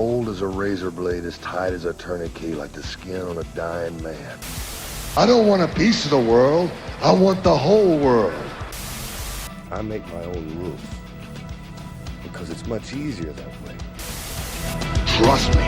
cold as a razor blade, as tight as a tourniquet, like the skin on a dying man. I don't want a piece of the world. I want the whole world. I make my own rules because it's much easier that way. Trust me.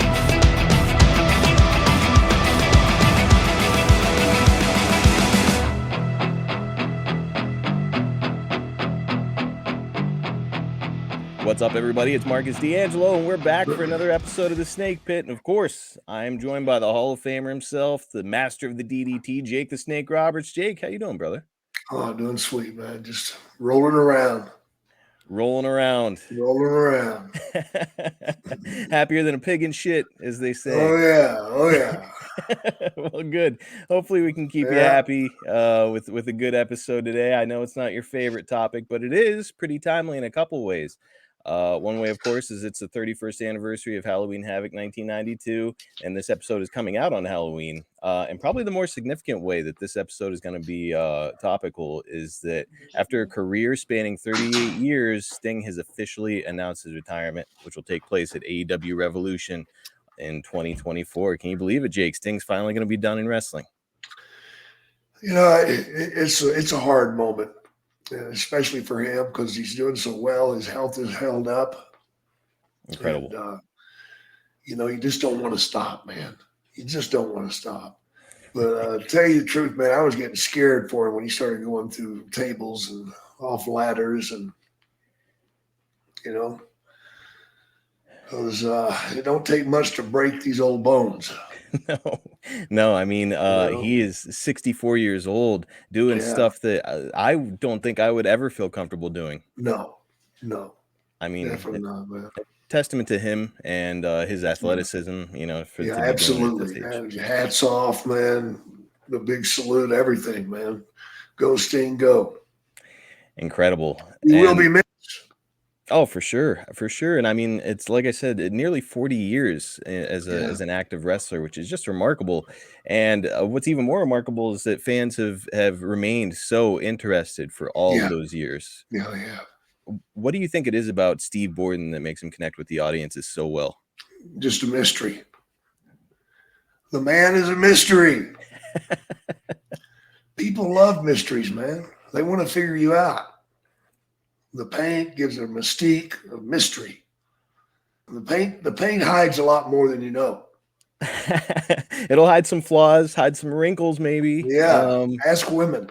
What's up, everybody? It's Marcus D'Angelo, and we're back for another episode of The Snake Pit. And of course, I am joined by the Hall of Famer himself, the master of the DDT, Jake the Snake Roberts. Jake, how you doing, brother? Oh, doing sweet, man. Just rolling around. Rolling around. Happier than a pig in shit, as they say. Oh, yeah. Well, good. Hopefully we can keep you happy with a good episode today. I know it's not your favorite topic, but it is pretty timely in a couple ways. One way, of course, is it's the 31st anniversary of Halloween Havoc 1992, and this episode is coming out on Halloween. And probably the more significant way that this episode is going to be topical is that after a career spanning 38 years, Sting has officially announced his retirement, which will take place at AEW Revolution in 2024. Can you believe it, Jake? Sting's finally going to be done in wrestling. You know, it's a hard moment. Especially for him because he's doing so well. His health is held up. Incredible. And, you just don't want to stop, man. You just don't want to stop. But to tell you the truth, man, I was getting scared for him when he started going through tables and off ladders and, because it don't take much to break these old bones. No. I mean, he is 64 years old doing stuff that I don't think I would ever feel comfortable doing. No. I mean, definitely not, man. Testament to him and his athleticism, for absolutely. Hats off, man. The big salute, everything, man. Go Sting, go. Incredible. He will be missed. Oh, for sure. And I mean, it's like I said, nearly 40 years as an active wrestler, which is just remarkable. And what's even more remarkable is that fans have remained so interested for all of those years. Yeah. What do you think it is about Steve Borden that makes him connect with the audiences so well? Just a mystery. The man is a mystery. People love mysteries, man. They want to figure you out. The paint gives a mystique of mystery. The paint hides a lot more than you know. It'll hide some flaws, hide some wrinkles, maybe. Yeah. Ask women.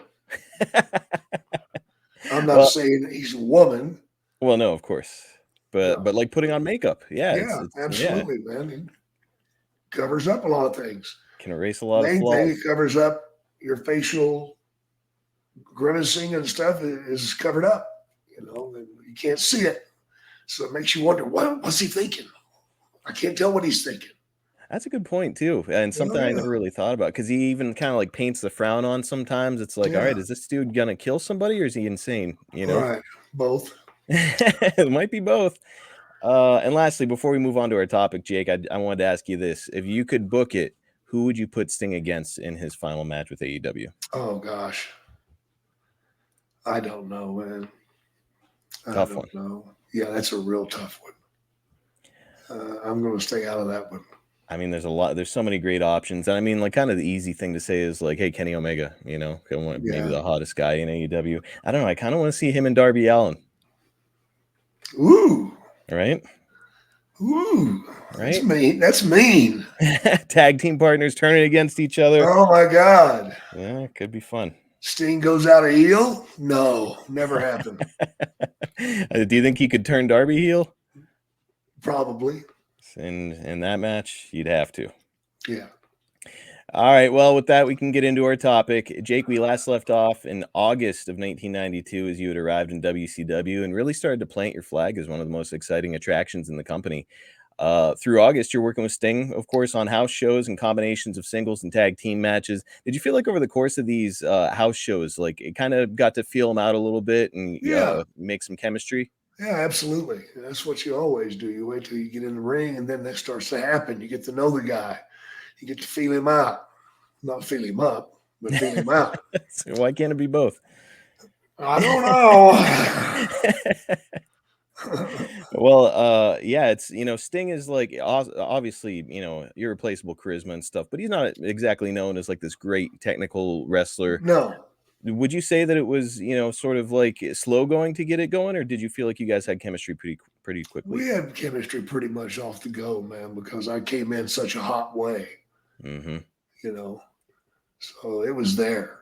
I'm not saying he's a woman. Well, no, of course. But like putting on makeup. Yeah, absolutely, man. He covers up a lot of things. Can erase a lot of flaws. Main thing, it covers up your facial grimacing and stuff is covered up. You can't see it. So it makes you wonder, what's he thinking? I can't tell what he's thinking. That's a good point, too. And something I never really thought about, because he even kind of like paints the frown on sometimes. It's like, all right, is this dude going to kill somebody or is he insane? Right. Both. It might be both. And lastly, before we move on to our topic, Jake, I wanted to ask you this. If you could book it, who would you put Sting against in his final match with AEW? Oh, gosh. I don't know, man. Tough one. Know. Yeah, that's a real tough one. I'm going to stay out of that one. I mean, there's so many great options. And I mean, like, kind of the easy thing to say is like, hey, Kenny Omega, maybe the hottest guy in AEW. I don't know. I kind of want to see him and Darby Allin. Ooh. Right? Ooh. Right? That's mean. Tag team partners turning against each other. Oh, my God. Yeah, it could be fun. Sting goes out a heel? No, never happened. Do you think he could turn Darby heel? Probably. In that match, you'd have to. Yeah. All right. Well, with that, we can get into our topic. Jake, we last left off in August of 1992 as you had arrived in WCW and really started to plant your flag as one of the most exciting attractions in the company. Through August, you're working with Sting, of course, on house shows and combinations of singles and tag team matches. Did you feel like over the course of these house shows, like it kind of got to feel them out a little bit and make some chemistry? Yeah, absolutely. That's what you always do. You wait till you get in the ring and then that starts to happen. You get to know the guy. You get to feel him out. Not feel him up, but feel him out. So why can't it be both? I don't know. Well, yeah, it's Sting is like obviously, irreplaceable charisma and stuff, but he's not exactly known as like this great technical wrestler. No, Would you say that it was, sort of like slow going to get it going, or did you feel like you guys had chemistry pretty quickly? we had chemistry pretty much off the go, man, because I came in such a hot way, Hmm. you know. So it was there.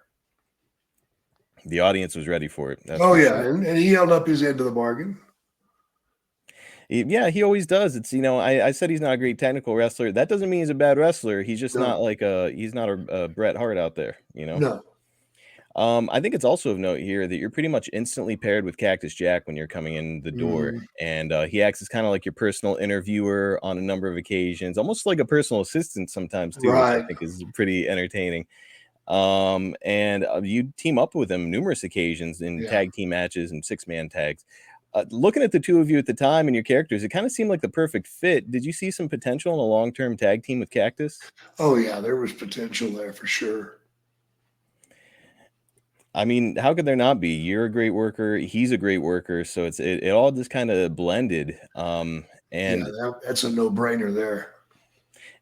The audience was ready for it. That's Oh for yeah, sure. and he held up his end of the bargain. Yeah, he always does. It's I said he's not a great technical wrestler. That doesn't mean he's a bad wrestler. He's just not No, like he's not a Bret Hart out there. no, I think it's also of note here that you're pretty much instantly paired with Cactus Jack when you're coming in the door, mm, and he acts as kind of like your personal interviewer on a number of occasions, almost like a personal assistant sometimes too, which I right. think is pretty entertaining. And you team up with him numerous occasions in Yeah. tag team matches and six-man tags. Looking at the two of you at the time and your characters, it kind of seemed like the perfect fit. Did you see some potential in a long-term tag team with Cactus? Oh yeah, there was potential there for sure. I mean, how could there not be? You're a great worker, he's a great worker, so it all just kind of blended. Yeah, And that's a no-brainer there.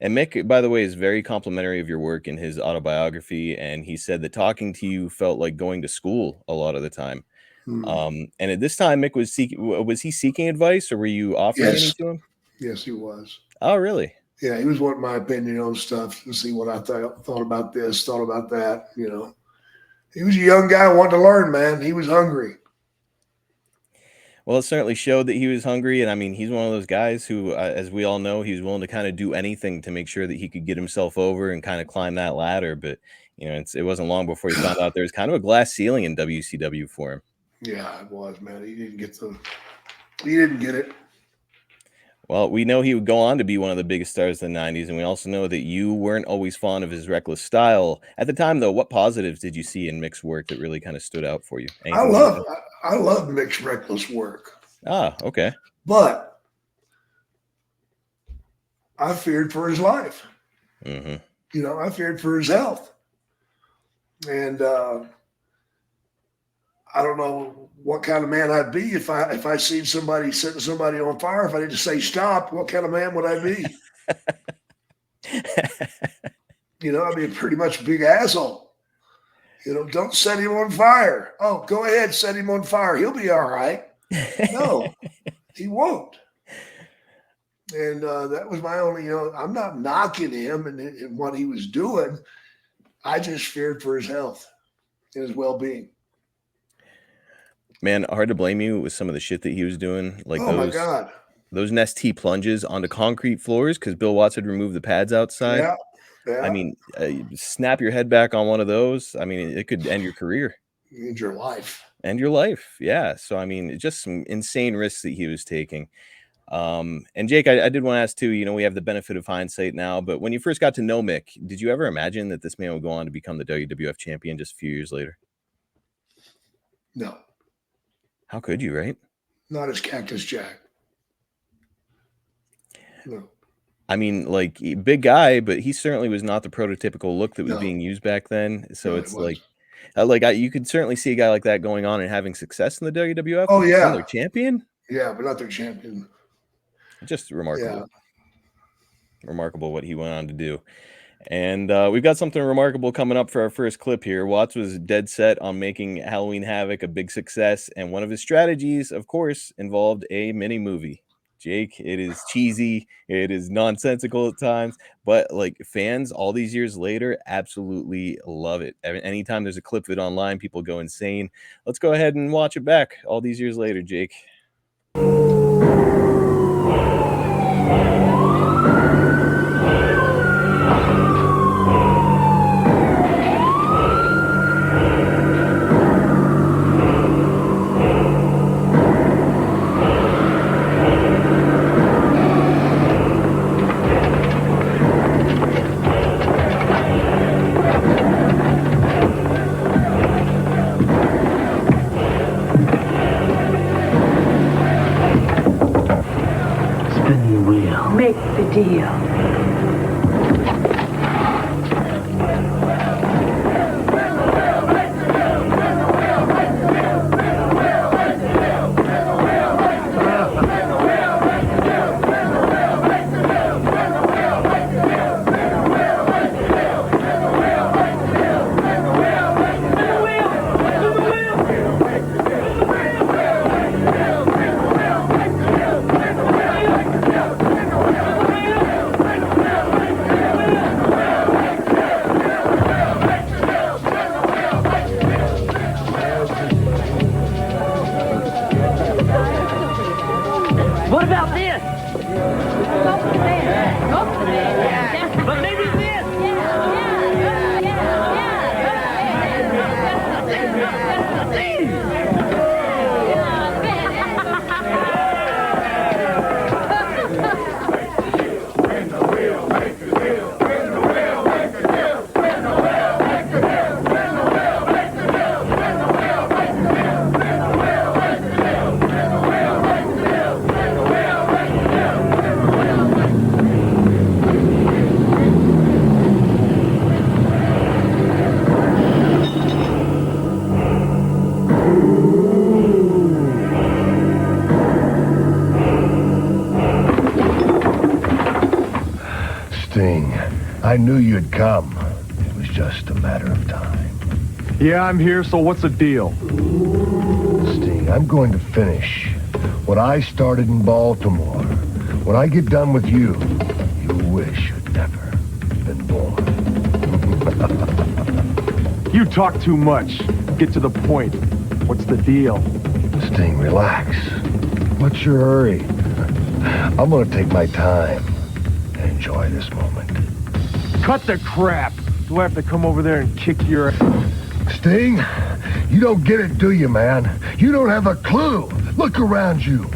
Mick, by the way, is very complimentary of your work in his autobiography, and he said that talking to you felt like going to school a lot of the time. Hmm. And at this time, Mick was he seeking advice, or were you offering any Yes, to him? yes, he was. Oh, really? Yeah, he was wanting my opinion on stuff to see what I thought about this, thought about that. He was a young guy wanting to learn, man. He was hungry. Well, it certainly showed that he was hungry, and I mean, he's one of those guys who, as we all know, he was willing to kind of do anything to make sure that he could get himself over and kind of climb that ladder. But it wasn't long before he found out there was kind of a glass ceiling in WCW for him. Yeah, it was, man. He didn't get it. Well, we know he would go on to be one of the biggest stars in the '90s, and we also know that you weren't always fond of his reckless style at the time. Though, what positives did you see in Mick's work that really kind of stood out for you? I Anything you love know? I love Mick's reckless work, Ah, okay. but I feared for his life. Hmm. I feared for his health, and I don't know what kind of man I'd be if I seen somebody setting somebody on fire. If I didn't say stop, what kind of man would I be? I'd be pretty much a big asshole. Don't set him on fire. Oh, go ahead, set him on fire. He'll be all right. No, he won't. And that was my only, I'm not knocking him and what he was doing. I just feared for his health and his well-being. Man, hard to blame you with some of the shit that he was doing, like Oh my God. those Nest T plunges onto concrete floors because Bill Watts had removed the pads outside. Yeah. I Yeah. mean, snap your head back on one of those. I mean, it could end your career, End your life. end your life. Yeah. So, I mean, it's just some insane risks that he was taking. And Jake, I did want to ask too, we have the benefit of hindsight now, but when you first got to know Mick, did you ever imagine that this man would go on to become the WWF champion just a few years later? No, How could you, right? not as Cactus Jack. No, I mean, like, big guy, but he certainly was not the prototypical look that was no, being used back then. So no, it it's was. you could certainly see a guy like that going on and having success in the WWF, Oh but become their yeah. champion. Yeah, but not their champion. Just Yeah. remarkable what he went on to do. And we've got something remarkable coming up for our first clip here. Watts was dead set on making Halloween Havoc a big success, and one of his strategies, of course, involved a mini movie. Jake, it is cheesy, it is nonsensical at times, but like fans all these years later absolutely love it. Anytime there's a clip of it online, people go insane. Let's go ahead and watch it back all these years later, Jake. Spin the wheel. Make the deal. I knew you'd come. It was just a matter of time. Yeah, I'm here, so what's the deal? Sting, I'm going to finish what I started in Baltimore. When I get done with you, you'll wish you'd never been born. You talk too much. Get to the point. What's the deal? Sting, relax. What's your hurry? I'm gonna take my time and enjoy this moment. Cut the crap. Do I have to come over there and kick your... Sting, you don't get it, do you, man? You don't have a clue. Look around you.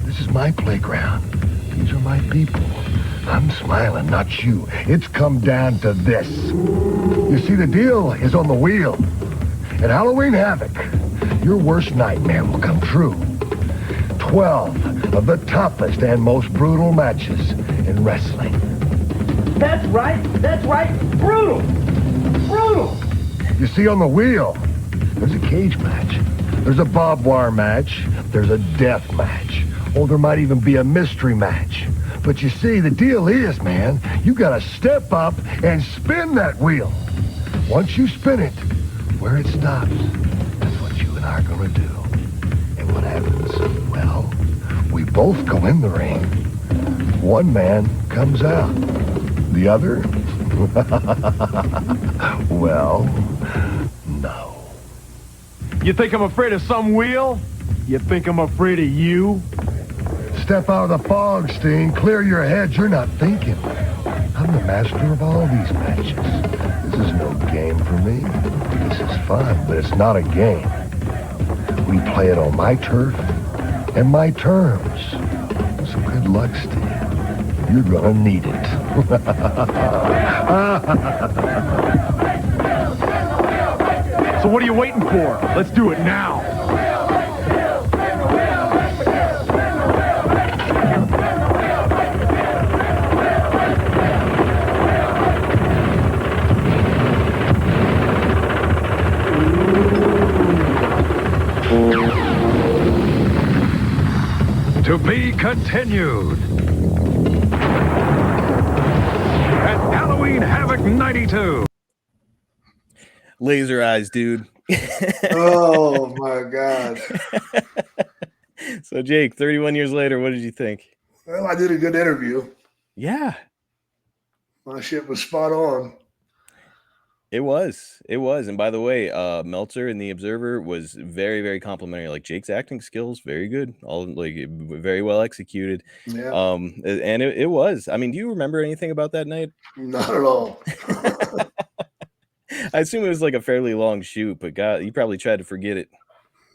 This is my playground. These are my people. I'm smiling, not you. It's come down to this. You see, the deal is on the wheel. At Halloween Havoc, your worst nightmare will come true. 12 of the toughest and most brutal matches in wrestling. That's right. Brutal. You see, on the wheel, there's a cage match. There's a barbed wire match. There's a death match. Or there might even be a mystery match. But you see, the deal is, man, you gotta step up and spin that wheel. Once you spin it, where it stops, that's what you and I are gonna do. And what happens? Well, we both go in the ring. One man comes out. The other? Well, no. You think I'm afraid of some wheel? You think I'm afraid of you? Step out of the fog, Sting. Clear your head. You're not thinking. I'm the master of all these matches. This is no game for me. This is fun, but it's not a game. We play it on my turf and my terms. So good luck, Sting. You're gonna need it. So what are you waiting for? Let's do it now. To be continued. At Halloween Havoc 92. Laser eyes, dude. Oh my God. So Jake, 31 years later, what did you think? Well, I did a good interview. Yeah, My shit was spot on. it was. And by the way, Meltzer in The Observer was very, very complimentary. Like, Jake's acting skills, very good. All like very well executed. Yeah. And it was. I mean, do you remember anything about that night? Not at all. I assume it was like a fairly long shoot, but God, you probably tried to forget it.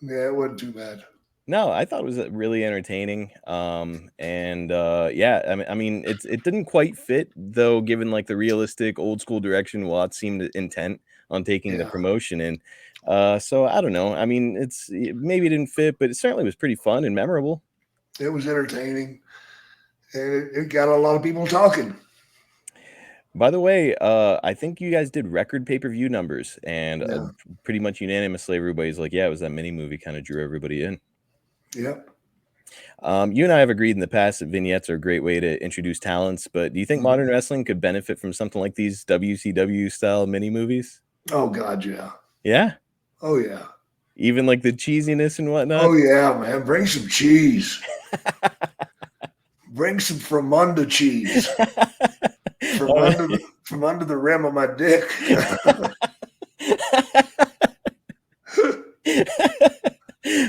Yeah, it wasn't too bad. No, I thought it was really entertaining. Yeah, I mean, it didn't quite fit though, given like the realistic old school direction Watts seemed intent on taking the promotion in. So I don't know. I mean, maybe it didn't fit, but it certainly was pretty fun and memorable. It was entertaining, and it got a lot of people talking. By the way, I think you guys did record pay-per-view numbers, and pretty much unanimously, everybody's like, yeah, it was that mini movie kind of drew everybody in. Yep. You and I have agreed in the past that vignettes are a great way to introduce talents, but do you think modern wrestling could benefit from something like these WCW style mini movies? Oh God, yeah. Yeah? Oh yeah. Even like the cheesiness and whatnot? Oh yeah, man. Bring some cheese. Bring some from under cheese. From under the rim of my dick.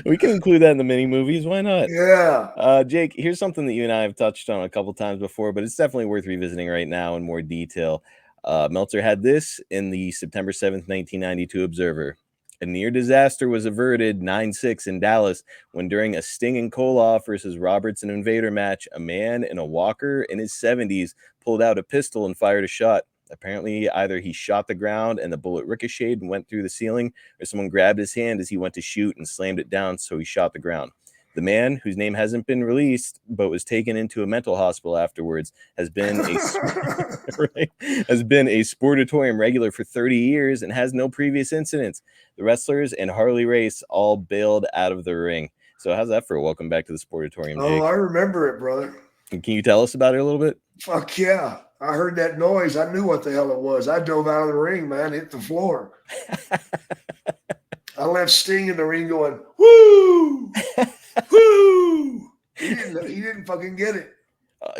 We can include that in the mini movies. Why not? Yeah. Jake, here's something that you and I have touched on a couple times before, but it's definitely worth revisiting right now in more detail. Meltzer had this in the September 7th, 1992 Observer. A near disaster was averted 9-6 in Dallas when during a Sting and Koloff versus Roberts and Invader match, a man in a walker in his 70s pulled out a pistol and fired a shot. Apparently, either he shot the ground and the bullet ricocheted and went through the ceiling, or someone grabbed his hand as he went to shoot and slammed it down, so he shot the ground. The man, whose name hasn't been released but was taken into a mental hospital afterwards, has been a Sportatorium regular for 30 years and has no previous incidents. The wrestlers and Harley Race all bailed out of the ring. So how's that for a welcome back to the Sportatorium, Jake? Oh, I remember it, brother. Can you tell us about it a little bit? Fuck yeah. I heard that noise. I knew what the hell it was. I dove out of the ring, man, hit the floor. I left Sting in the ring going, woo, woo. He didn't fucking get it.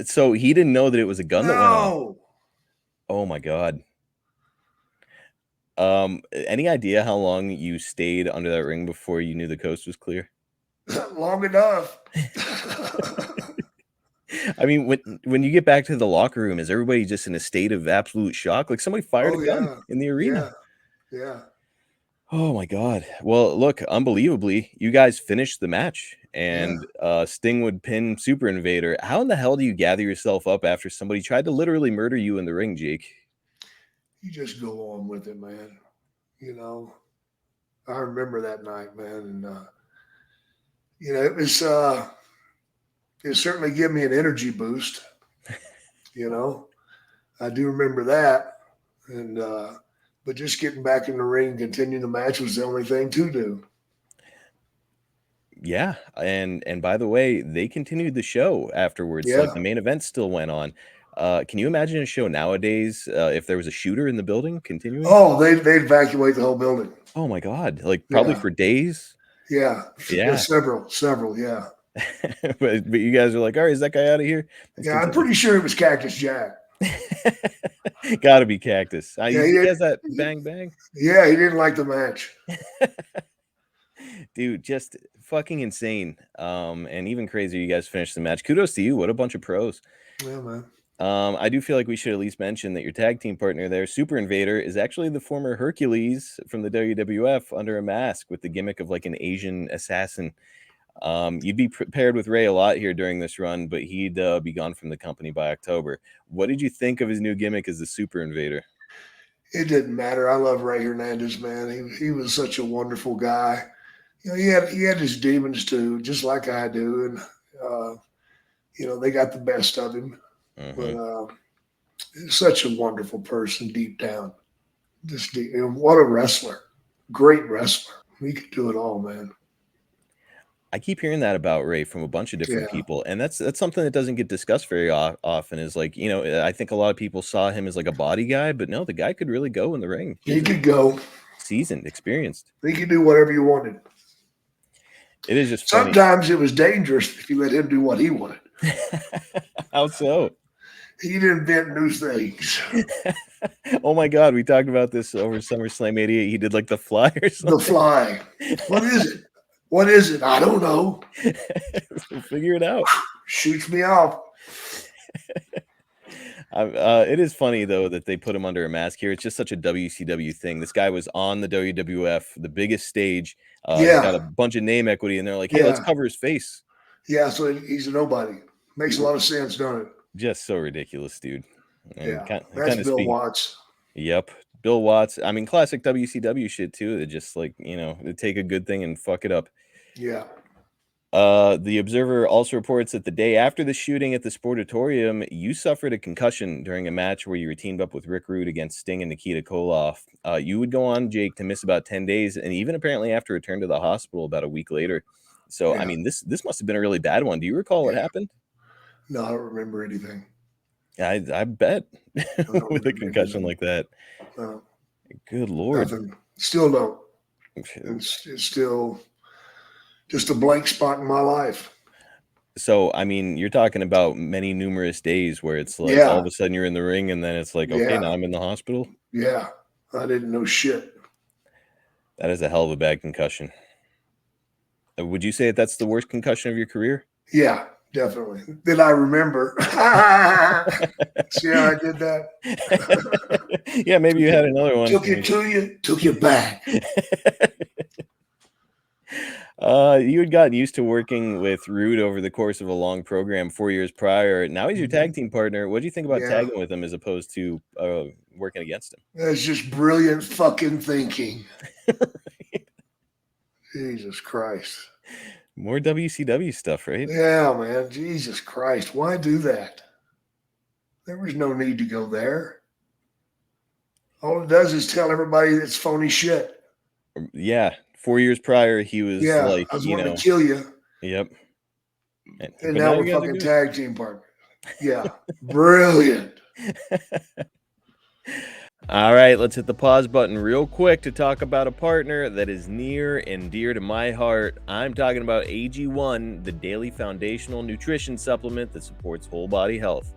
So he didn't know that it was a gun that went off. No. Oh my God. Any idea how long you stayed under that ring before you knew the coast was clear? Long enough. I mean, when you get back to the locker room, is everybody just in a state of absolute shock? Like somebody fired a gun in the arena. Yeah. Oh my God. Well, look, unbelievably, you guys finished the match and Sting would pin Super Invader. How in the hell do you gather yourself up after somebody tried to literally murder you in the ring, Jake? You just go on with it, man. You know, I remember that night, man. And, you know, it certainly gave me an energy boost. You know, I do remember that. And, but just getting back in the ring and continuing the match was the only thing to do. Yeah. And by the way, they continued the show afterwards. Yeah. Like the main event still went on. Can you imagine a show nowadays if there was a shooter in the building continuing? Oh, they'd evacuate the whole building. Oh my God. Like probably for days. Yeah. Yeah. Several. Yeah. but you guys are like, all right, is that guy out of here? I'm pretty sure it was Cactus Jack. Gotta be Cactus. Yeah, he has that bang. Yeah, he didn't like the match. Dude, just fucking insane. And even crazier, you guys finished the match. Kudos to you. What a bunch of pros. Yeah, man. I do feel like we should at least mention that your tag team partner there, Super Invader, is actually the former Hercules from the WWF under a mask with the gimmick of like an Asian assassin. You'd be paired with Ray a lot here during this run, but he'd be gone from the company by October. What did you think of his new gimmick as the Super Invader? It didn't matter. I love Ray Hernandez, man. He was such a wonderful guy. You know, he had his demons too, just like I do, and you know, they got the best of him. But he's such a wonderful person deep down. Just deep, and what a wrestler! Great wrestler. He could do it all, man. I keep hearing that about Ray from a bunch of different people, and that's something that doesn't get discussed very often. Is like, you know, I think a lot of people saw him as like a body guy, but no, the guy could really go in the ring. He could go. Seasoned, experienced. He could do whatever you wanted. It is just funny. Sometimes it was dangerous if you let him do what he wanted. How so? He'd invent new things. Oh my God, we talked about this over SummerSlam '88. He did like the fly or something. The fly. What is it? What is it? I don't know. We'll figure it out. Shoots me off. It is funny though that they put him under a mask here. It's just such a WCW thing. This guy was on the WWF, the biggest stage. He's got a bunch of name equity, and they're like, "Hey, let's cover his face." Yeah, so he's a nobody. Makes a lot of sense, don't it? Just so ridiculous, dude. And that's Bill Watts. Yep, Bill Watts. I mean, classic WCW shit too. They just like, you know, they take a good thing and fuck it up. Yeah. The Observer also reports that the day after the shooting at the Sportatorium, you suffered a concussion during a match where you were teamed up with Rick Rude against Sting and Nikita Koloff. You would go on, Jake, to miss about 10 days, and even apparently have to return to the hospital about a week later. So, I mean, this must have been a really bad one. Do you recall what happened? No, I don't remember anything. I bet with a concussion like that. No. Good Lord. Nothing. Still don't. It's still just a blank spot in my life. So, I mean, you're talking about many numerous days where it's like all of a sudden you're in the ring and then it's like, okay, now I'm in the hospital. Yeah. I didn't know shit. That is a hell of a bad concussion. Would you say that that's the worst concussion of your career? Yeah, definitely. That I remember. See how I did that? Yeah, maybe you had another one. Took it to you, took you back. You had gotten used to working with Rude over the course of a long program 4 years prior. Now he's your tag team partner. What do you think about tagging with him as opposed to working against him? That's just brilliant fucking thinking. Right. Jesus Christ. More WCW stuff, right? Yeah, man. Jesus Christ. Why do that? There was no need to go there. All it does is tell everybody it's phony shit. Yeah. 4 years prior, he was like, I was wanting to kill you. Yep. And now we're fucking tag team partners. Yeah. Brilliant. All right, let's hit the pause button real quick to talk about a partner that is near and dear to my heart. I'm talking about AG1, the daily foundational nutrition supplement that supports whole body health.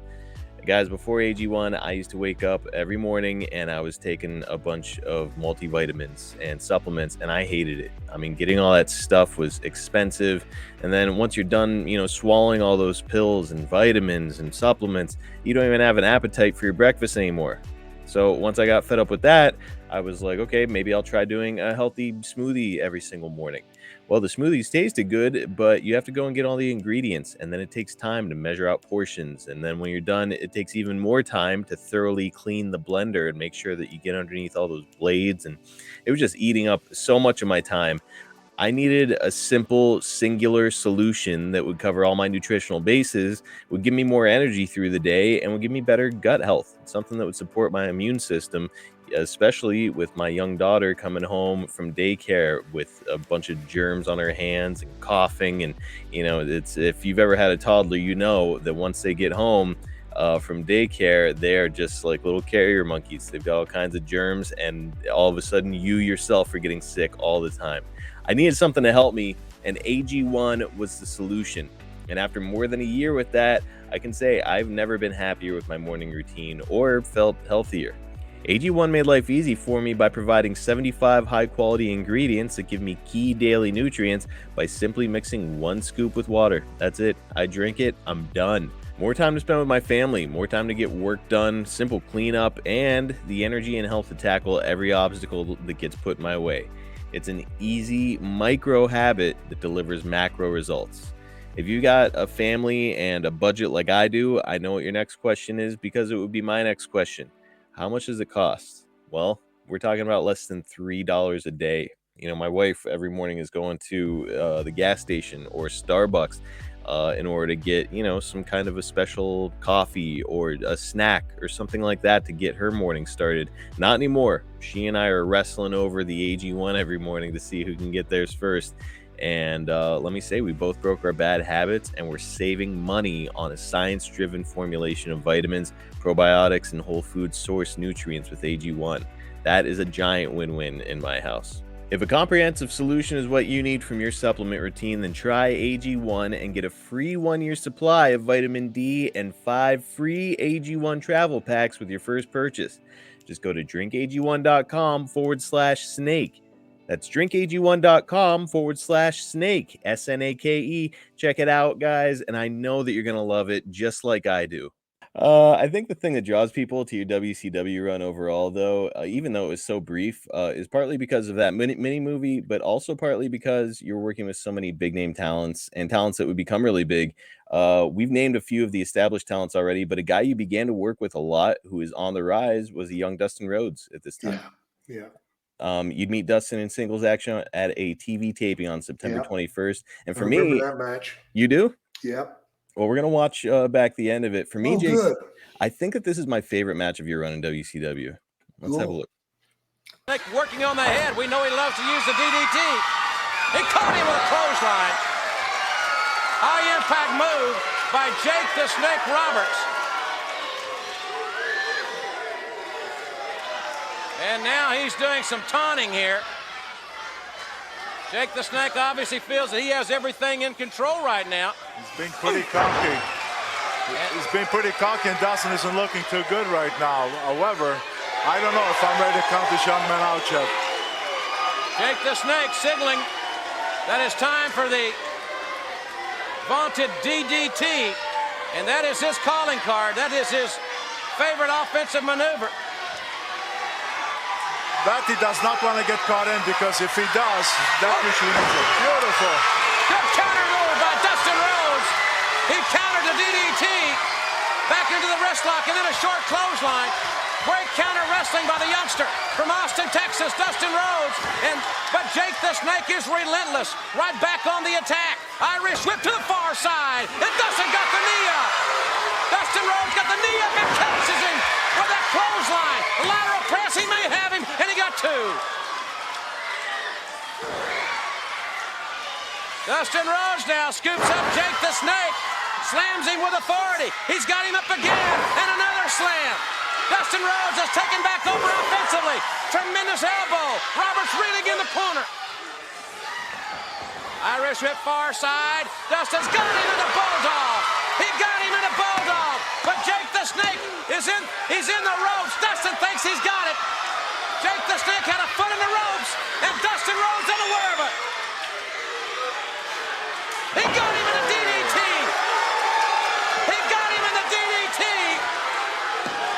Guys, before AG1, I used to wake up every morning and I was taking a bunch of multivitamins and supplements, and I hated it. I mean, getting all that stuff was expensive. And then once you're done, swallowing all those pills and vitamins and supplements, you don't even have an appetite for your breakfast anymore. So once I got fed up with that, I was like, okay, maybe I'll try doing a healthy smoothie every single morning. Well, the smoothies tasted good, but you have to go and get all the ingredients, and then it takes time to measure out portions. And then when you're done, it takes even more time to thoroughly clean the blender and make sure that you get underneath all those blades. And it was just eating up so much of my time. I needed a simple, singular solution that would cover all my nutritional bases, would give me more energy through the day, and would give me better gut health, something that would support my immune system, especially with my young daughter coming home from daycare with a bunch of germs on her hands and coughing. And, it's, if you've ever had a toddler, you know that once they get home from daycare, they're just like little carrier monkeys. They've got all kinds of germs, and all of a sudden you yourself are getting sick all the time. I needed something to help me, and AG1 was the solution. And after more than a year with that, I can say I've never been happier with my morning routine or felt healthier. AG1 made life easy for me by providing 75 high-quality ingredients that give me key daily nutrients by simply mixing 1 scoop with water. That's it. I drink it. I'm done. More time to spend with my family, more time to get work done, simple cleanup, and the energy and health to tackle every obstacle that gets put my way. It's an easy micro habit that delivers macro results. If you got a family and a budget like I do, I know what your next question is, because it would be my next question. How much does it cost? Well, we're talking about less than $3 a day. My wife every morning is going to the gas station or Starbucks in order to get, some kind of a special coffee or a snack or something like that to get her morning started. Not anymore. She and I are wrestling over the AG1 every morning to see who can get theirs first. And let me say, we both broke our bad habits, and we're saving money on a science-driven formulation of vitamins, probiotics, and whole food source nutrients with AG1. That is a giant win-win in my house. If a comprehensive solution is what you need from your supplement routine, then try AG1 and get a free 1-year supply of vitamin D and 5 free AG1 travel packs with your first purchase. Just go to drinkag1.com/snake. That's drinkag1.com/snake, SNAKE. Check it out, guys, and I know that you're going to love it just like I do. I think the thing that draws people to your WCW run overall, though, even though it was so brief, is partly because of that mini movie, but also partly because you're working with so many big name talents and talents that would become really big. We've named a few of the established talents already, but a guy you began to work with a lot who is on the rise was a young Dustin Rhodes at this time. Yeah. You'd meet Dustin in singles action at a TV taping on September 21st. And for I me, remember that match. You do? Yep. Well, we're going to watch back the end of it. For me, Jake, good. I think that this is my favorite match of your run in WCW. Let's have a look. Working on the head. We know he loves to use the DDT. He caught him with a clothesline. High impact move by Jake the Snake Roberts. And now he's doing some taunting here. Jake the Snake obviously feels that he has everything in control right now. He's been pretty cocky. And Dustin isn't looking too good right now. However, I don't know if I'm ready to count this young man out yet. Jake the Snake signaling that it's time for the vaunted DDT. And that is his calling card. That is his favorite offensive maneuver. That he does not want to get caught in, because if he does, that usually means it. Beautiful. Good counter move by Dustin Rhodes. He countered the DDT. Back into the wrist lock and then a short clothesline. Great counter wrestling by the youngster from Austin, Texas, Dustin Rhodes. But Jake the Snake is relentless. Right back on the attack. Irish whip to the far side. And Dustin got the knee up. Dustin Rhodes got the knee up and catches him with that clothesline. Lateral press, he may have him, and he got 2. Dustin Rhodes now scoops up Jake the Snake. Slams him with authority. He's got him up again, and another slam. Dustin Rhodes is taken back over offensively. Tremendous elbow. Roberts reeling in the corner. Irish whip far side. Dustin's got him in the bulldog. He got him in a bulldog. But Jake the Snake he's in the ropes. Dustin thinks he's got it. Jake the Snake had a foot in the ropes, and Dustin Rhodes unaware of it. He got him in a DDT. He got him in the DDT.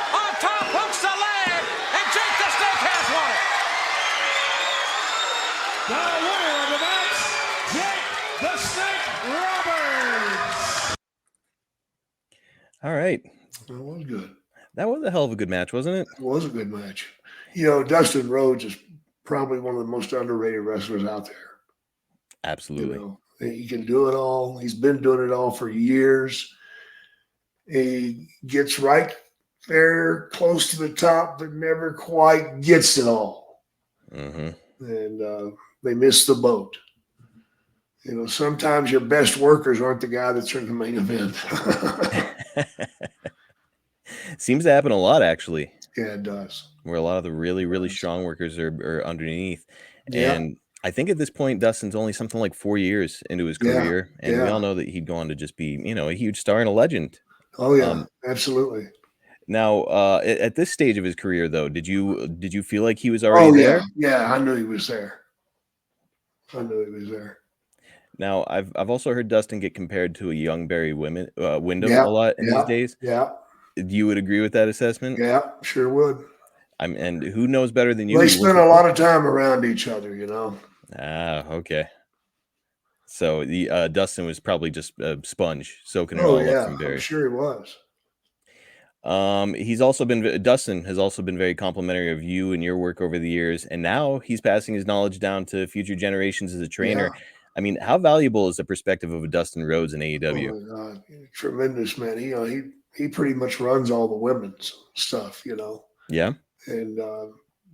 On top hooks the leg, and Jake the Snake has won it. The winner of the match, Jake the Snake Roberts. All right. That was good. That was a hell of a good match, wasn't it? It was a good match. You know, Dustin Rhodes is probably one of the most underrated wrestlers out there. Absolutely. You know, he can do it all. He's been doing it all for years. He gets right there close to the top, but never quite gets it all. Mm-hmm. And they miss the boat. You know, sometimes your best workers aren't the guy that's in the main event. Seems to happen a lot, actually. Yeah, it does. Where a lot of the really, really strong workers are underneath. Yeah. And I think at this point, Dustin's only something like 4 years into his career. And we all know that he'd go on to just be, you know, a huge star and a legend. Oh, yeah, absolutely. Now, at this stage of his career, though, did you feel like he was already there? Yeah, I knew he was there. Now, I've also heard Dustin get compared to a young Barry Windham a lot in these days. Yeah. You would agree with that assessment? Yeah, sure would. And who knows better than you? They spent a lot of time around each other, you know. Ah, okay. So the Dustin was probably just a sponge, soaking it all up from Barry. I'm sure he was. Dustin has also been very complimentary of you and your work over the years, and now he's passing his knowledge down to future generations as a trainer. Yeah. I mean, how valuable is the perspective of a Dustin Rhodes in AEW? Oh my God, tremendous, man. He pretty much runs all the women's stuff, you know. Yeah. And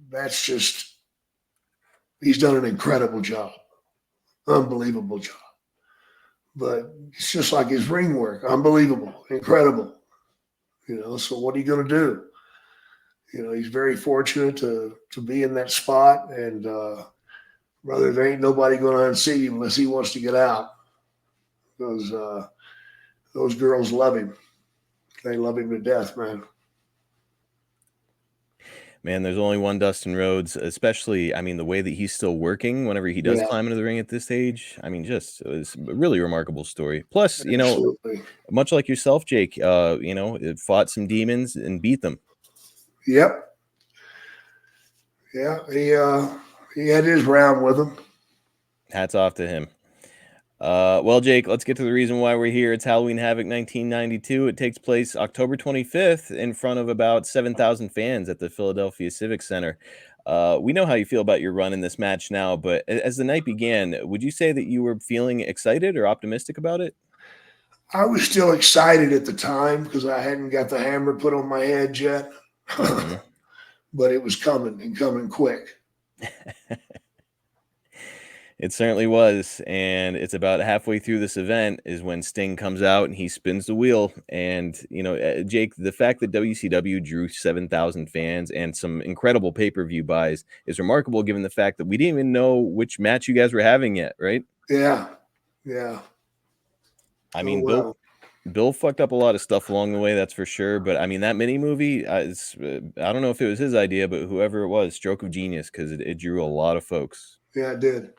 that's just, he's done an incredible job, unbelievable job. But it's just like his ring work, unbelievable, incredible. You know, so what are you going to do? You know, he's very fortunate to be in that spot, and brother, there ain't nobody going to unseat him unless he wants to get out. Because those girls love him. They love him to death, man. Man, there's only one Dustin Rhodes, especially, I mean, the way that he's still working whenever he does climb into the ring at this stage. I mean, just it was a really remarkable story. Plus, you know, much like yourself, Jake, you know, it fought some demons and beat them. Yep. Yeah, he had his round with them. Hats off to him. Well, Jake, let's get to the reason why we're here. It's Halloween Havoc 1992. It takes place October 25th in front of about 7,000 fans at the Philadelphia Civic Center. We know how you feel about your run in this match now, but as the night began, would you say that you were feeling excited or optimistic about it? I was still excited at the time because I hadn't got the hammer put on my head yet. But it was coming and coming quick. It certainly was, and it's about halfway through this event is when Sting comes out and he spins the wheel. And, you know, Jake, the fact that WCW drew 7,000 fans and some incredible pay-per-view buys is remarkable given the fact that we didn't even know which match you guys were having yet, right? Yeah. I mean, Bill fucked up a lot of stuff along the way, that's for sure. But, I mean, that mini-movie, I don't know if it was his idea, but whoever it was, stroke of genius, because it drew a lot of folks. Yeah, it did.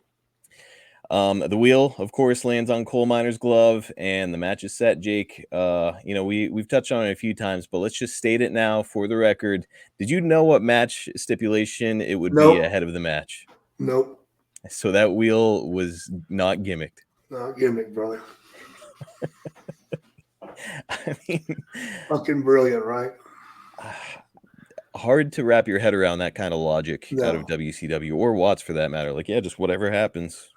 The wheel, of course, lands on Coal Miner's glove, and the match is set, Jake. You know, we've touched on it a few times, but let's just state it now for the record. Did you know what match stipulation it would be ahead of the match? Nope. So that wheel was not gimmicked. Not gimmicked, brother. I mean, fucking brilliant, right? Hard to wrap your head around that kind of logic out of WCW or Watts for that matter. Like, yeah, just whatever happens.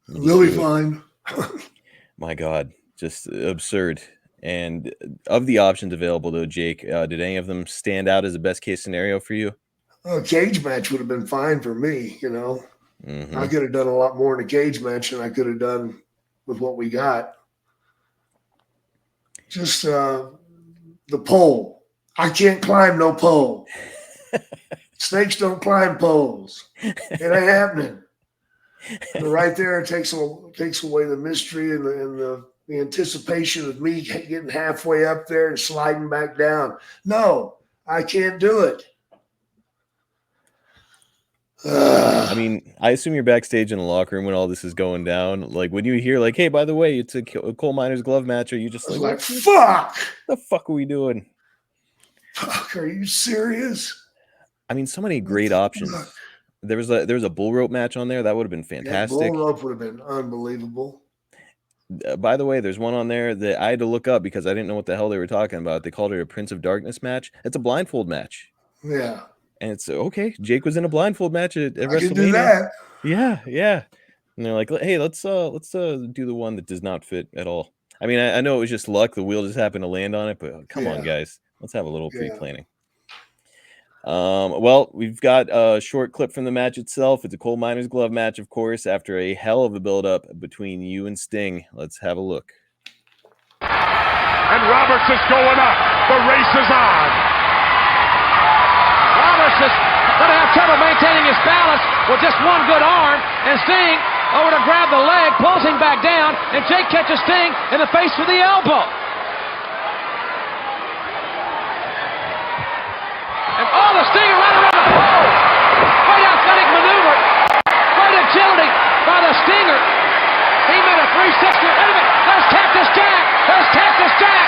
We'll be fine. My God, just absurd. And of the options available, though, Jake, did any of them stand out as the best case scenario for you? A cage match would have been fine for me, you know. Mm-hmm. I could have done a lot more in a cage match than I could have done with what we got. Just the pole. I can't climb no pole. Snakes don't climb poles. It ain't happening. But right there, it takes away the mystery and the anticipation of me getting halfway up there and sliding back down. No, I can't do it. I mean, I assume you're backstage in the locker room when all this is going down. Like when you hear, like, "Hey, by the way, it's a coal miner's glove match," are you just like fuck? The fuck are we doing? Fuck, are you serious? I mean, so many great options. There was a bull rope match on there that would have been fantastic. Yeah, bull rope would have been unbelievable. By the way, there's one on there that I had to look up because I didn't know what the hell they were talking about. They called it a Prince of Darkness match. It's a blindfold match. Yeah. And it's okay. Jake was in a blindfold match at WrestleMania. I can do that. Yeah. And they're like, "Hey, let's do the one that does not fit at all." I mean, I know it was just luck. The wheel just happened to land on it, but come on, guys. Let's have a little pre-planning. Well, we've got a short clip from the match itself. It's a coal miner's glove match, of course, after a hell of a build-up between you and Sting. Let's have a look. And Roberts is going up. The race is on. Roberts is going to have trouble maintaining his balance with just one good arm. And Sting over to grab the leg, pulls him back down, and Jake catches Sting in the face with the elbow. And all the Stinger right around the pole. Great athletic maneuver. Great agility by the Stinger. He made a 360. Wait a minute. There's Cactus Jack. There's Cactus Jack.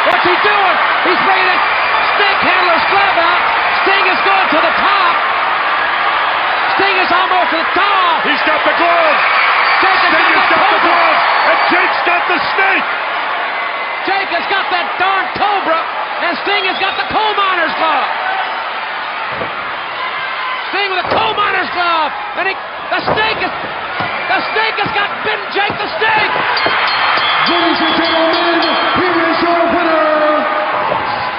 What's he doing? He's bringing it. Snake handler's glove out. Sting is going to the top. Sting is almost at the top. He's got the glove. Sting has got the glove. And Jake's got the snake. Jake has got that darn cobra. And Sting has got the coal miner's glove. Sting with a coal miner's glove. And the snake has got bitten Jake the snake. Ladies and gentlemen, here is your winner,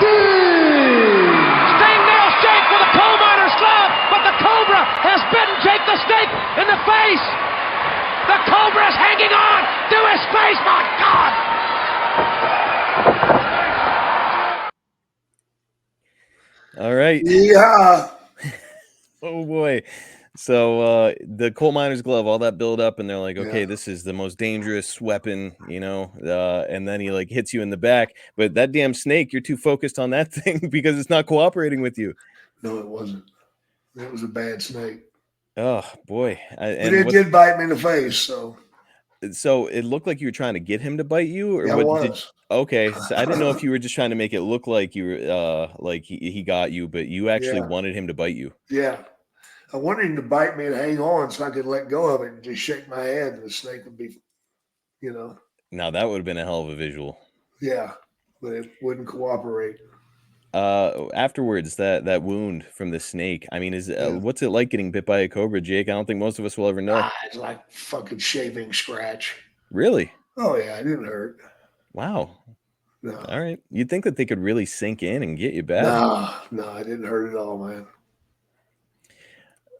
Sting! Sting nails Jake with a coal miner's glove, but the cobra has bitten Jake the snake in the face. The cobra is hanging on to his face, my God! All right. Yeah. Oh boy. So the coal miner's glove, all that build up, and they're like, okay, this is the most dangerous weapon, and then he like hits you in the back. But that damn snake, you're too focused on that thing because it's not cooperating with you. No, it wasn't. It was a bad snake. Oh boy. But it did bite me in the face, so it looked like you were trying to get him to bite you, or yeah, what? it was. Okay, so I didn't know if you were just trying to make it look like you were like he got you, but you actually wanted him to bite you. Yeah. I wanted him to bite me and hang on so I could let go of it and just shake my head and the snake would be, Now that would have been a hell of a visual. Yeah, but it wouldn't cooperate. Afterwards, that wound from the snake. I mean, what's it like getting bit by a cobra, Jake? I don't think most of us will ever know. It's like fucking shaving scratch. Really? Oh yeah, it didn't hurt. Wow. No. All right. You'd think that they could really sink in and get you bad. No, it didn't hurt at all, man.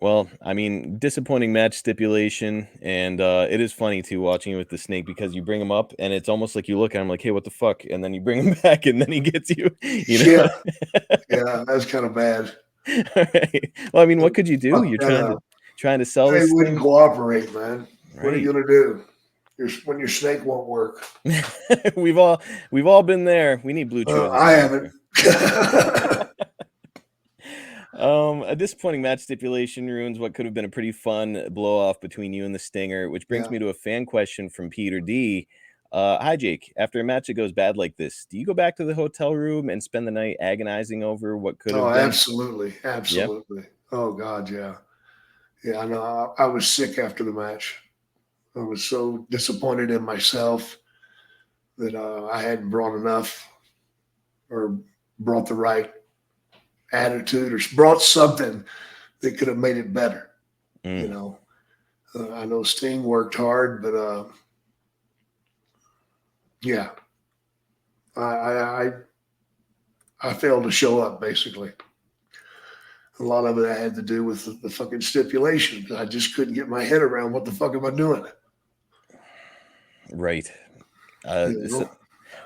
Well, I mean, disappointing match stipulation, and it is funny too watching it with the snake because you bring him up and it's almost like you look at him like, "Hey, what the fuck?" And then you bring him back and then he gets you. Yeah, that's kind of bad. All right. Well, I mean, what could you do? You're trying to sell this. They wouldn't cooperate, man. Right. What are you gonna do? When your snake won't work. We've all been there. We need blue chew. I haven't. A disappointing match stipulation ruins what could have been a pretty fun blow off between you and the Stinger, which brings me to a fan question from Peter D. Hi, Jake. After a match that goes bad like this, do you go back to the hotel room and spend the night agonizing over what could have been? Absolutely. Absolutely. Yep. Oh, God, yeah. Yeah, I know. I was sick after the match. I was so disappointed in myself that I hadn't brought enough or brought the right attitude or brought something that could have made it better. I know Sting worked hard, but I failed to show up, basically. A lot of it had to do with the fucking stipulation. I just couldn't get my head around what the fuck am I doing. Right.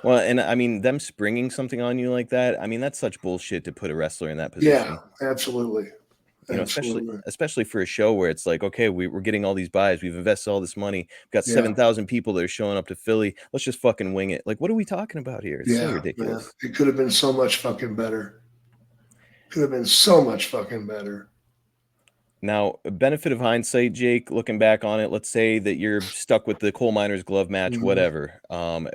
Well, and I mean, them springing something on you like that, I mean, that's such bullshit to put a wrestler in that position. Yeah, absolutely. You know, especially for a show where it's like, okay, we're getting all these buys, we've invested all this money, we've got 7,000 people that are showing up to Philly. Let's just fucking wing it. Like, what are we talking about here? It's so ridiculous. Man. It could have been so much fucking better. Could have been so much fucking better. Now, benefit of hindsight, Jake, looking back on it, let's say that you're stuck with the coal miner's glove match, whatever.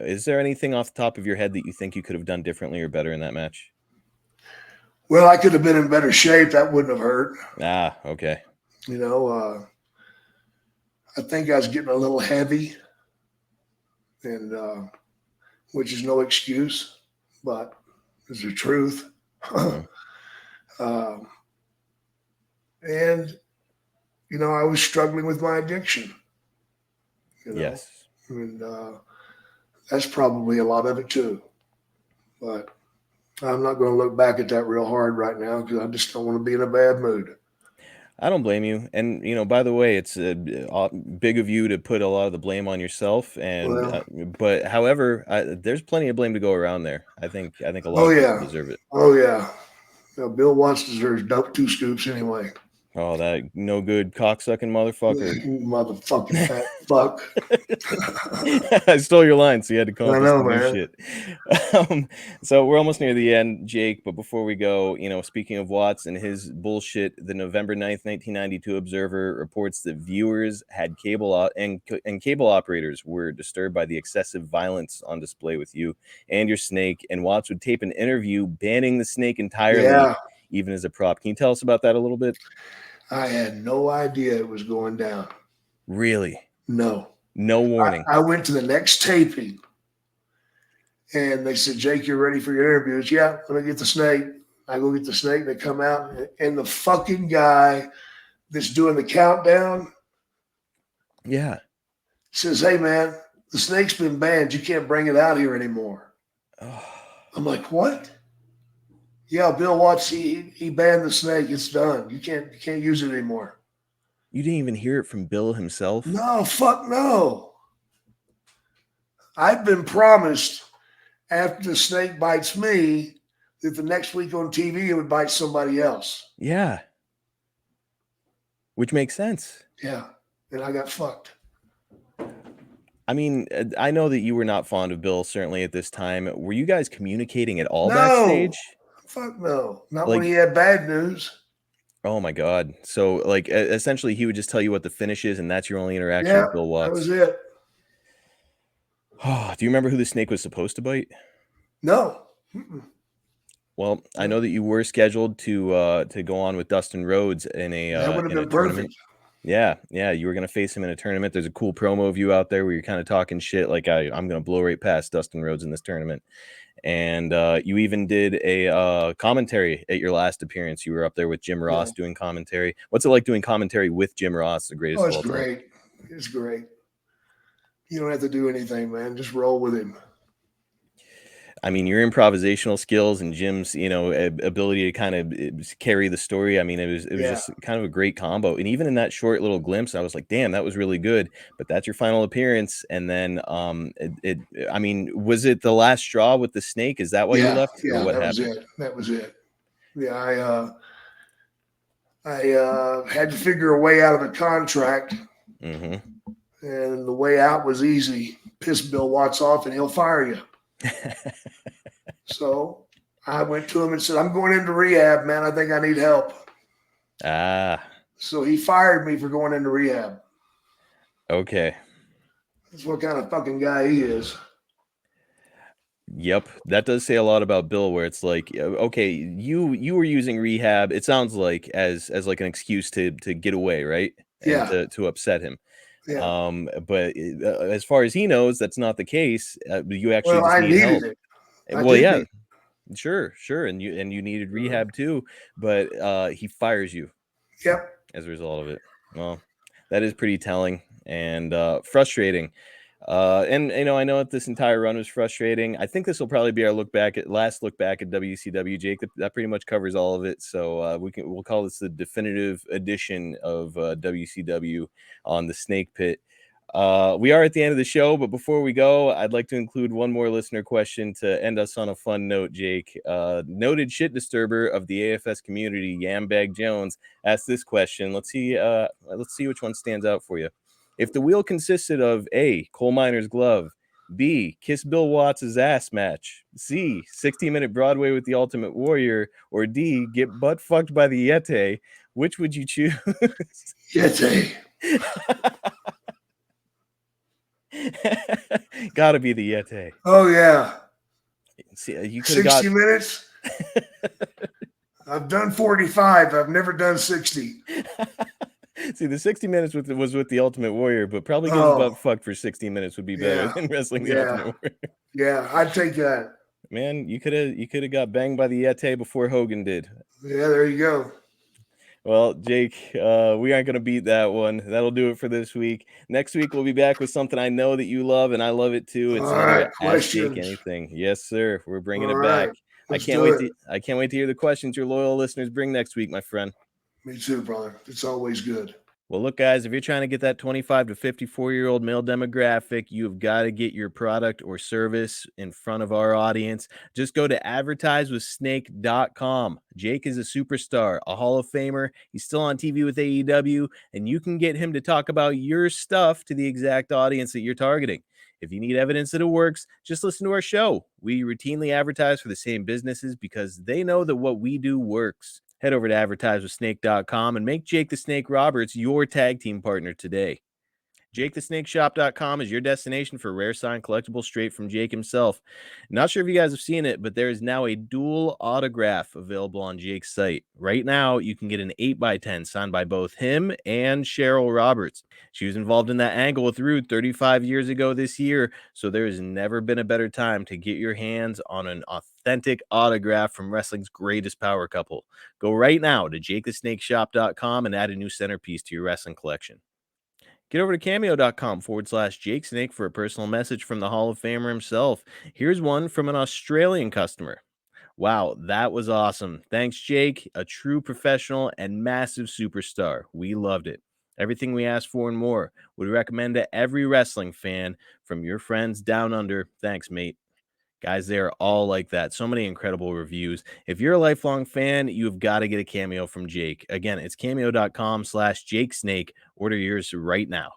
Is there anything off the top of your head that you think you could have done differently or better in that match? Well, I could have been in better shape. That wouldn't have hurt. Ah, okay. You know, I think I was getting a little heavy, and which is no excuse, but is the truth. And, you know, I was struggling with my addiction. You know? Yes. And that's probably a lot of it too. But I'm not going to look back at that real hard right now because I just don't want to be in a bad mood. I don't blame you. And, you know, by the way, it's big of you to put a lot of the blame on yourself. And, but however, there's plenty of blame to go around there. I think a lot of people deserve it. Oh, yeah. You know, Bill Watts deserves 2 scoops anyway. Oh, that no good cocksucking motherfucker. Motherfucking fat fuck. I stole your line, so you had to come up with some man. new shit. So we're almost near the end, Jake, but before we go, you know, speaking of Watts and his bullshit, the November 9th, 1992 Observer reports that viewers had cable operators were disturbed by the excessive violence on display with you and your snake, and Watts would tape an interview banning the snake entirely, even as a prop. Can you tell us about that a little bit? I had no idea it was going down. Really? No. No warning. I went to the next taping, and they said, Jake, you're ready for your interviews? Yeah, let me get the snake. I go get the snake. They come out, and the fucking guy that's doing the countdown says, hey, man, the snake's been banned. You can't bring it out here anymore. I'm like, what? Yeah, Bill Watts, he banned the snake. It's done. You can't use it anymore. You didn't even hear it from Bill himself? No, fuck no. I've been promised after the snake bites me that the next week on TV it would bite somebody else. Yeah. Which makes sense. Yeah. And I got fucked. I mean, I know that you were not fond of Bill, certainly at this time. Were you guys communicating at all backstage? Fuck no. Not when he had bad news. Oh my God. So like essentially he would just tell you what the finish is and that's your only interaction with Bill Watts. That was it. Oh, do you remember who the snake was supposed to bite? No. Well, I know that you were scheduled to go on with Dustin Rhodes in a that would have been tournament. Perfect. Yeah, you were gonna face him in a tournament. There's a cool promo of you out there where you're kind of talking shit like I'm gonna blow right past Dustin Rhodes in this tournament. And you even did a commentary at your last appearance. You were up there with Jim Ross doing commentary. What's it like doing commentary with Jim Ross, the greatest of all time? Great. It's great. You don't have to do anything, man. Just roll with him. I mean, your improvisational skills and Jim's, you know, ability to kind of carry the story. I mean, it was just kind of a great combo. And even in that short little glimpse, I was like, damn, that was really good. But that's your final appearance. And then, I mean, was it the last straw with the snake? Is that why you left? Yeah, or what that happened? was it. That was it. Yeah, I had to figure a way out of the contract. Mm-hmm. And the way out was easy. Piss Bill Watts off and he'll fire you. So I went to him and said, I'm going into rehab, man. I think I need help. So he fired me for going into rehab. Okay. That's what kind of fucking guy he is. Yep. That does say a lot about Bill, where it's like, okay, you were using rehab, it sounds like, as like an excuse to get away, right? And to upset him. Yeah. But as far as he knows, that's not the case. You actually I needed it. Well, sure, and you needed rehab too, but he fires you. Yep. As a result of it. Well, that is pretty telling and frustrating. And you know, I know that this entire run was frustrating. I think this will probably be our last look back at WCW, Jake. That pretty much covers all of it. So we'll call this the definitive edition of WCW on the Snake Pit. We are at the end of the show, but before we go, I'd like to include one more listener question to end us on a fun note, Jake. Noted shit disturber of the AFS community, Yambag Jones, asked this question. Let's see which one stands out for you. If the wheel consisted of A, coal miner's glove, B, kiss Bill Watts' ass match, C, 60-minute Broadway with the Ultimate Warrior, or D, get butt fucked by the Yeti, which would you choose? Yeti. Gotta be the Yeti. Oh yeah. See, you 60 minutes. I've done 45. I've never done 60. See, the 60 minutes was with the Ultimate Warrior, but probably getting butt fucked for 60 minutes would be better than wrestling the Ultimate Warrior. Yeah, I'd take that. Man, you could have got banged by the Yeti before Hogan did. Yeah, there you go. Well, Jake, we aren't going to beat that one. That'll do it for this week. Next week, we'll be back with something I know that you love, and I love it too. It's another Ask Jake Anything. Yes, sir. We're bringing it back. I can't wait to hear the questions your loyal listeners bring next week, my friend. Me too, brother. It's always good. Well, look, guys, if you're trying to get that 25 to 54-year-old male demographic, you've got to get your product or service in front of our audience. Just go to advertisewithsnake.com. Jake is a superstar, a Hall of Famer. He's still on TV with AEW, and you can get him to talk about your stuff to the exact audience that you're targeting. If you need evidence that it works, just listen to our show. We routinely advertise for the same businesses because they know that what we do works. Head over to advertisewithsnake.com and make Jake the Snake Roberts your tag team partner today. JakeTheSnakeShop.com is your destination for rare signed collectibles straight from Jake himself. Not sure if you guys have seen it, but there is now a dual autograph available on Jake's site. Right now, you can get an 8x10 signed by both him and Cheryl Roberts. She was involved in that angle with Rude 35 years ago this year, so there has never been a better time to get your hands on an authentic autograph from wrestling's greatest power couple. Go right now to JakeTheSnakeShop.com and add a new centerpiece to your wrestling collection. Get over to cameo.com/Jake Snake for a personal message from the Hall of Famer himself. Here's one from an Australian customer. Wow, that was awesome. Thanks, Jake. A true professional and massive superstar. We loved it. Everything we asked for and more. Would recommend to every wrestling fan from your friends down under. Thanks, mate. Guys, they are all like that. So many incredible reviews. If you're a lifelong fan, you've got to get a cameo from Jake. Again, it's cameo.com/Jake Snake. Order yours right now.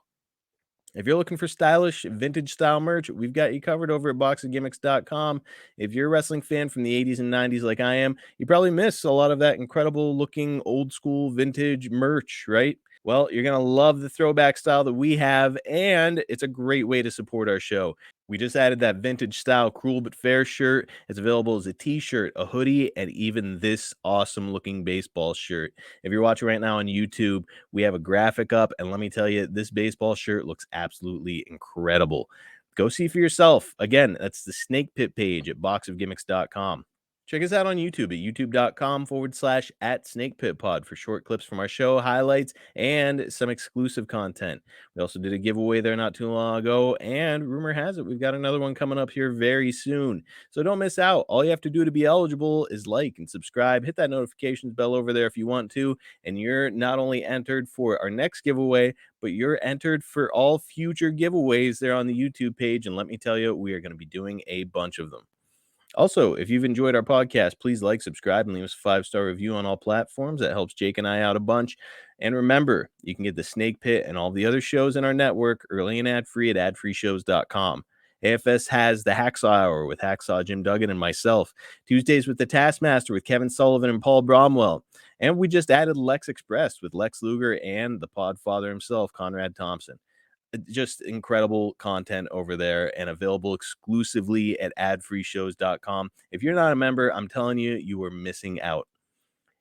If you're looking for stylish vintage style merch, we've got you covered over at boxofgimmicks.com. If you're a wrestling fan from the 80s and 90s like I am, you probably miss a lot of that incredible looking old school vintage merch, right? Well, you're going to love the throwback style that we have, and it's a great way to support our show. We just added that vintage style Cruel But Fair shirt. It's available as a t-shirt, a hoodie, and even this awesome looking baseball shirt. If you're watching right now on YouTube, we have a graphic up, and let me tell you, this baseball shirt looks absolutely incredible. Go see for yourself. Again, that's the Snake Pit page at boxofgimmicks.com. Check us out on YouTube at youtube.com/@SnakePitPod for short clips from our show, highlights, and some exclusive content. We also did a giveaway there not too long ago, and rumor has it we've got another one coming up here very soon. So don't miss out. All you have to do to be eligible is like and subscribe. Hit that notifications bell over there if you want to, and you're not only entered for our next giveaway, but you're entered for all future giveaways there on the YouTube page. And let me tell you, we are going to be doing a bunch of them. Also, if you've enjoyed our podcast, please like, subscribe, and leave us a 5-star review on all platforms. That helps Jake and I out a bunch. And remember, you can get the Snake Pit and all the other shows in our network early and ad-free at adfreeshows.com. AFS has the Hacksaw Hour with Hacksaw Jim Duggan and myself. Tuesdays with the Taskmaster with Kevin Sullivan and Paul Bromwell. And we just added Lex Express with Lex Luger and the Podfather himself, Conrad Thompson. Just incredible content over there and available exclusively at adfreeshows.com. If you're not a member, I'm telling you, you are missing out.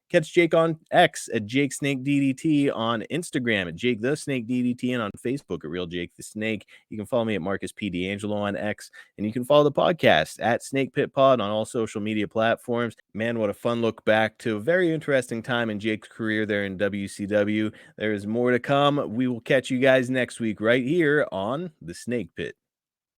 Catch Jake on X at Jake Snake DDT, on Instagram at Jake the Snake DDT, and on Facebook at Real Jake the Snake. You can follow me at Marcus P. D'Angelo on X, and you can follow the podcast at Snake Pit Pod on all social media platforms. Man, what a fun look back to a very interesting time in Jake's career there in WCW. There is more to come. We will catch you guys next week right here on the Snake Pit.